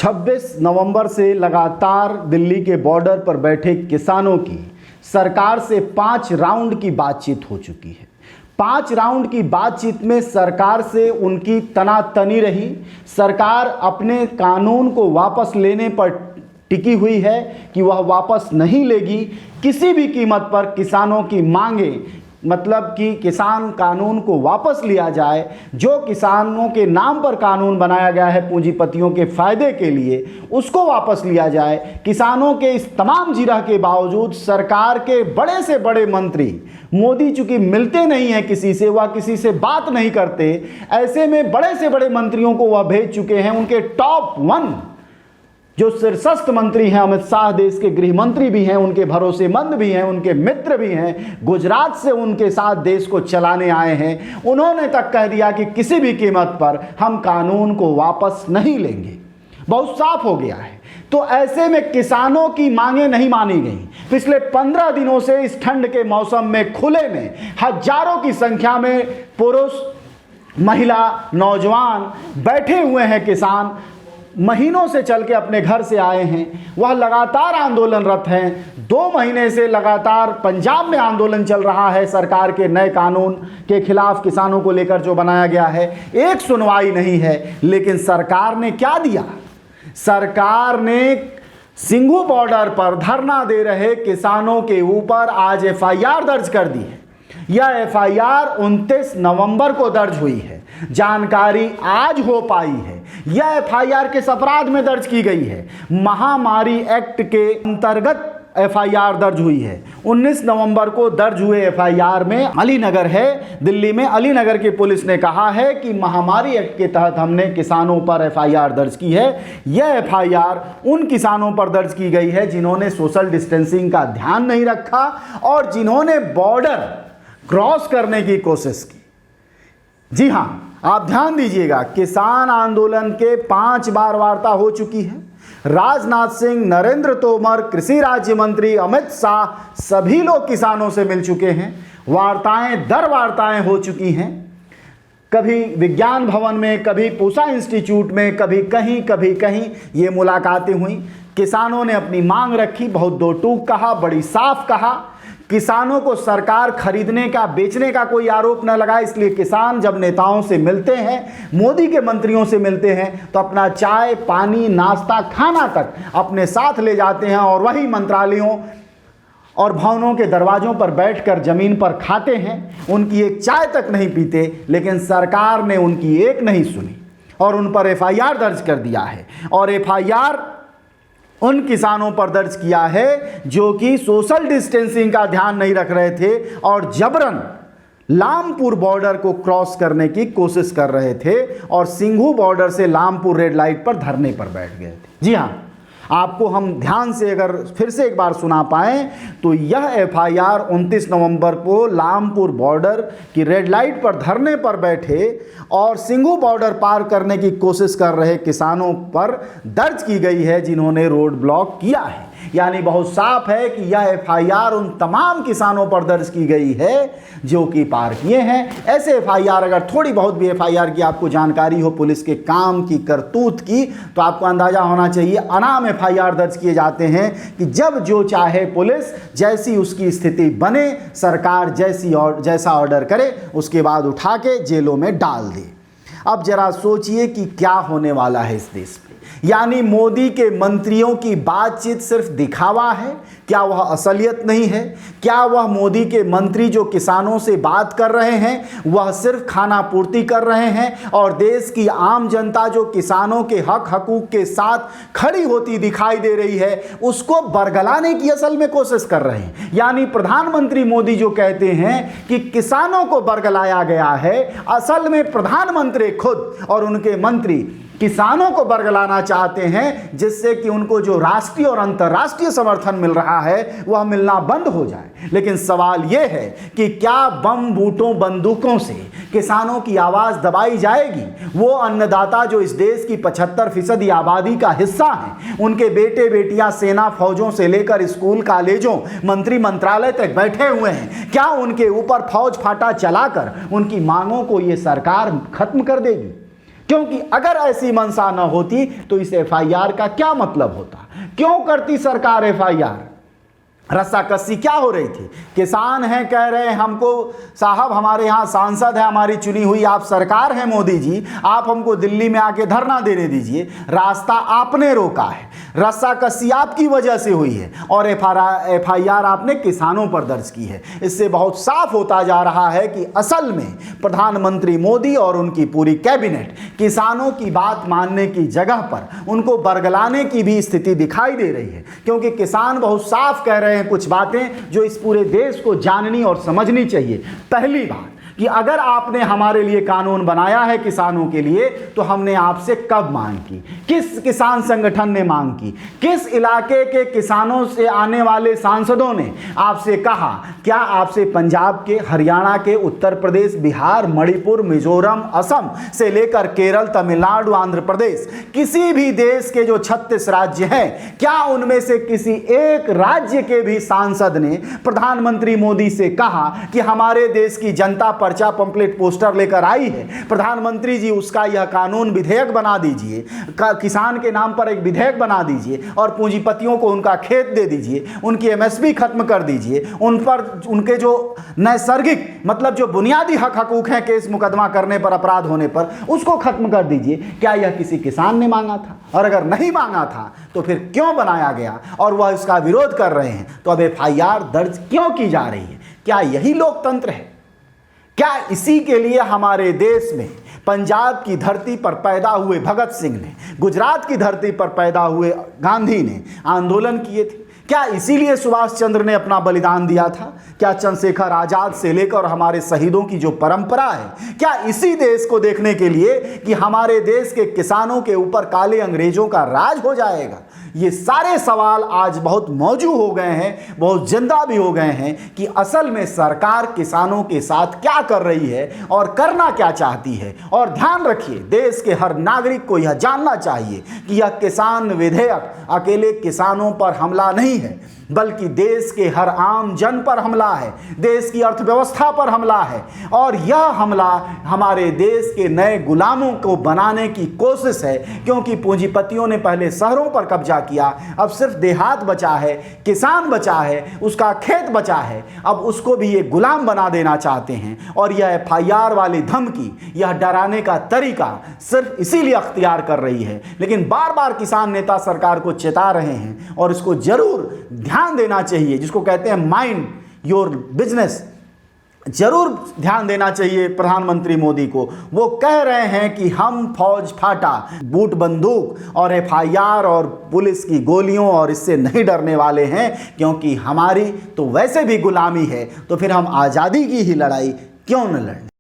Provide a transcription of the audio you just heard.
26 नवंबर से लगातार दिल्ली के बॉर्डर पर बैठे किसानों की सरकार से 5 राउंड की बातचीत हो चुकी है। 5 राउंड की बातचीत में सरकार से उनकी तनातनी रही। सरकार अपने कानून को वापस लेने पर टिकी हुई है कि वह वापस नहीं लेगी। किसी भी कीमत पर किसानों की मांगे, मतलब कि किसान कानून को वापस लिया जाए। जो किसानों के नाम पर कानून बनाया गया है पूंजीपतियों के फायदे के लिए, उसको वापस लिया जाए। किसानों के इस तमाम जिरह के बावजूद सरकार के बड़े से बड़े मंत्री, मोदी चूंकि मिलते नहीं हैं किसी से, वह किसी से बात नहीं करते, ऐसे में बड़े से बड़े मंत्रियों को वह भेज चुके हैं। उनके टॉप 1 जो शीर्षस्थ मंत्री हैं, अमित शाह देश के गृह मंत्री भी हैं, उनके भरोसेमंद भी हैं, उनके मित्र भी हैं, गुजरात से उनके साथ देश को चलाने आए हैं। उन्होंने तक कह दिया कि किसी भी कीमत पर हम कानून को वापस नहीं लेंगे। बहुत साफ हो गया है। तो ऐसे में किसानों की मांगें नहीं मानी गई। पिछले 15 दिनों से इस ठंड के मौसम में खुले में हजारों की संख्या में पुरुष, महिला, नौजवान बैठे हुए हैं। किसान महीनों से चल के अपने घर से आए हैं, वह लगातार आंदोलनरत हैं। 2 महीने से लगातार पंजाब में आंदोलन चल रहा है सरकार के नए कानून के खिलाफ, किसानों को लेकर जो बनाया गया है। एक सुनवाई नहीं है। लेकिन सरकार ने क्या दिया? सरकार ने सिंघू बॉर्डर पर धरना दे रहे किसानों के ऊपर आज एफआईआर दर्ज कर दी है। यह एफआईआर 29 नवंबर को दर्ज हुई है। जानकारी आज हो पाई है। यह एफआईआर किस अपराध में दर्ज की गई है? महामारी एक्ट के अंतर्गत एफआईआर दर्ज हुई है। 19 नवंबर को दर्ज हुए एफआईआर में अलीनगर है, दिल्ली में अलीनगर की पुलिस ने कहा है कि महामारी एक्ट के तहत हमने किसानों पर एफआईआर दर्ज की है। यह एफआईआर उन किसानों पर दर्ज की गई है जिन्होंने सोशल डिस्टेंसिंग का ध्यान नहीं रखा और जिन्होंने बॉर्डर क्रॉस करने की कोशिश की। जी हां, आप ध्यान दीजिएगा, किसान आंदोलन के 5 बार वार्ता हो चुकी है। राजनाथ सिंह, नरेंद्र तोमर, कृषि राज्य मंत्री अमित शाह, सभी लोग किसानों से मिल चुके हैं। वार्ताएं दर वार्ताएं हो चुकी हैं। कभी विज्ञान भवन में, कभी पूसा इंस्टीट्यूट में, कभी कहीं ये मुलाकातें हुई। किसानों ने अपनी मांग रखी, बहुत दो टूक कहा, बड़ी साफ कहा। किसानों को सरकार खरीदने का, बेचने का कोई आरोप न लगाए, इसलिए किसान जब नेताओं से मिलते हैं, मोदी के मंत्रियों से मिलते हैं, तो अपना चाय, पानी, नाश्ता, खाना तक अपने साथ ले जाते हैं और वही मंत्रालयों और भवनों के दरवाजों पर बैठकर जमीन पर खाते हैं। उनकी एक चाय तक नहीं पीते। लेकिन सरकार ने उनकी एक नहीं सुनी और उन पर एफआईआर दर्ज कर दिया है। और एफआईआर उन किसानों पर दर्ज किया है जो कि सोशल डिस्टेंसिंग का ध्यान नहीं रख रहे थे और जबरन लामपुर बॉर्डर को क्रॉस करने की कोशिश कर रहे थे और सिंघू बॉर्डर से लामपुर रेड लाइट पर धरने पर बैठ गए थे। जी हां, आपको हम ध्यान से अगर फिर से एक बार सुना पाएं तो यह एफआईआर 29 नवंबर को लामपुर बॉर्डर की रेड लाइट पर धरने पर बैठे और सिंघू बॉर्डर पार करने की कोशिश कर रहे किसानों पर दर्ज की गई है जिन्होंने रोड ब्लॉक किया है। यानी बहुत साफ है कि यह एफआईआर उन तमाम किसानों पर दर्ज की गई है जो कि पार किए हैं। ऐसे एफआईआर, अगर थोड़ी बहुत भी एफआईआर की आपको जानकारी हो पुलिस के काम की, करतूत की, तो आपको अंदाजा होना चाहिए अनाम एफआईआर दर्ज किए जाते हैं कि जब जो चाहे पुलिस, जैसी उसकी स्थिति बने, सरकार जैसा ऑर्डर करे उसके बाद उठा के जेलों में डाल दे। अब जरा सोचिए कि क्या होने वाला है इस देश में। यानी मोदी के मंत्रियों की बातचीत सिर्फ दिखावा है? क्या वह असलियत नहीं है? क्या वह मोदी के मंत्री जो किसानों से बात कर रहे हैं वह सिर्फ खाना पूर्ति कर रहे हैं और देश की आम जनता जो किसानों के हक हकूक के साथ खड़ी होती दिखाई दे रही है उसको बरगलाने की असल में कोशिश कर रहे हैं? यानी प्रधानमंत्री मोदी जो कहते हैं कि किसानों को बरगलाया गया है, असल में प्रधानमंत्री खुद और उनके मंत्री किसानों को बरगलाना चाहते हैं, जिससे कि उनको जो राष्ट्रीय और अंतर्राष्ट्रीय समर्थन मिल रहा है वह मिलना बंद हो जाए। लेकिन सवाल यह है कि क्या बम, बूटों, बंदूकों से किसानों की आवाज दबाई जाएगी? वो अन्नदाता जो इस देश की 75% आबादी का हिस्सा हैं, उनके बेटे बेटियां सेना, फौजों से लेकर स्कूल, कॉलेजों, मंत्री मंत्रालय तक बैठे हुए हैं, क्या उनके ऊपर फौज फाटा चलाकर उनकी मांगों को ये सरकार खत्म कर देगी? क्योंकि अगर ऐसी मंशा न होती तो इस एफआईआर का क्या मतलब होता? क्यों करती सरकार एफआईआर? रस्साकसी क्या हो रही थी? किसान हैं, कह रहे हैं हमको साहब, हमारे यहाँ सांसद है, हमारी चुनी हुई आप सरकार है मोदी जी, आप हमको दिल्ली में आके धरना देने दीजिए। रास्ता आपने रोका है, रस्साकसी आपकी वजह से हुई है और एफआईआर आपने किसानों पर दर्ज की है। इससे बहुत साफ होता जा रहा है कि असल में प्रधानमंत्री मोदी और उनकी पूरी कैबिनेट किसानों की बात मानने की जगह पर उनको बरगलाने की भी स्थिति दिखाई दे रही है, क्योंकि किसान बहुत साफ कह रहे हैं कुछ बातें जो इस पूरे देश को जाननी और समझनी चाहिए। पहली बात कि अगर आपने हमारे लिए कानून बनाया है किसानों के लिए, तो हमने आपसे कब मांग की? किस किसान संगठन ने मांग की? किस इलाके के किसानों से आने वाले सांसदों ने आपसे कहा? क्या आपसे पंजाब के, हरियाणा के, उत्तर प्रदेश, बिहार, मणिपुर, मिजोरम, असम से लेकर केरल, तमिलनाडु, आंध्र प्रदेश, किसी भी देश के जो 36 राज्य हैं, क्या उनमें से किसी एक राज्य के भी सांसद ने प्रधानमंत्री मोदी से कहा कि हमारे देश की जनता पर्चा, पंपलेट, पोस्टर लेकर आई है, प्रधानमंत्री जी उसका यह कानून विधेयक बना दीजिए, किसान के नाम पर एक विधेयक बना दीजिए और पूंजीपतियों को उनका खेत दे दीजिए, उनकी एमएसपी खत्म कर दीजिए, उन पर उनके जो नैसर्गिक मतलब जो बुनियादी हक हकूक हैं केस मुकदमा करने पर, अपराध होने पर, उसको खत्म कर दीजिए? क्या यह किसी किसान ने मांगा था? और अगर नहीं मांगा था तो फिर क्यों बनाया गया और वह इसका विरोध कर रहे हैं? तो अब एफआईआर दर्ज क्यों की जा रही है? क्या यही लोकतंत्र है? क्या इसी के लिए हमारे देश में पंजाब की धरती पर पैदा हुए भगत सिंह ने, गुजरात की धरती पर पैदा हुए गांधी ने आंदोलन किए थे? क्या इसीलिए सुभाष चंद्र ने अपना बलिदान दिया था? क्या चंद्रशेखर आजाद से लेकर हमारे शहीदों की जो परंपरा है, क्या इसी देश को देखने के लिए कि हमारे देश के किसानों के ऊपर काले अंग्रेजों का राज हो जाएगा? ये सारे सवाल आज बहुत मौजूद हो गए हैं, बहुत जिंदा भी हो गए हैं कि असल में सरकार किसानों के साथ क्या कर रही है और करना क्या चाहती है। और ध्यान रखिए, देश के हर नागरिक को यह जानना चाहिए कि यह किसान विधेयक अकेले किसानों पर हमला नहीं है, बल्कि देश के हर आम जन पर हमला है, देश की अर्थव्यवस्था पर हमला है। और यह हमला हमारे देश के नए गुलामों को बनाने की कोशिश है, क्योंकि पूंजीपतियों ने पहले शहरों पर कब्जा किया, अब सिर्फ देहात बचा है, किसान बचा है, उसका खेत बचा है, अब उसको भी ये गुलाम बना देना चाहते हैं। और यह एफआईआर वाली धमकी, यह डराने का तरीका सिर्फ इसीलिए अख्तियार कर रही है। लेकिन बार बार किसान नेता सरकार को चेता रहे हैं और इसको जरूर ध्यान देना चाहिए, जिसको कहते हैं माइंड योर बिजनेस, जरूर ध्यान देना चाहिए प्रधानमंत्री मोदी को। वो कह रहे हैं कि हम फौज फाटा, बूट बंदूक और एफआईआर और पुलिस की गोलियों और इससे नहीं डरने वाले हैं, क्योंकि हमारी तो वैसे भी गुलामी है, तो फिर हम आज़ादी की ही लड़ाई क्यों न लड़ें।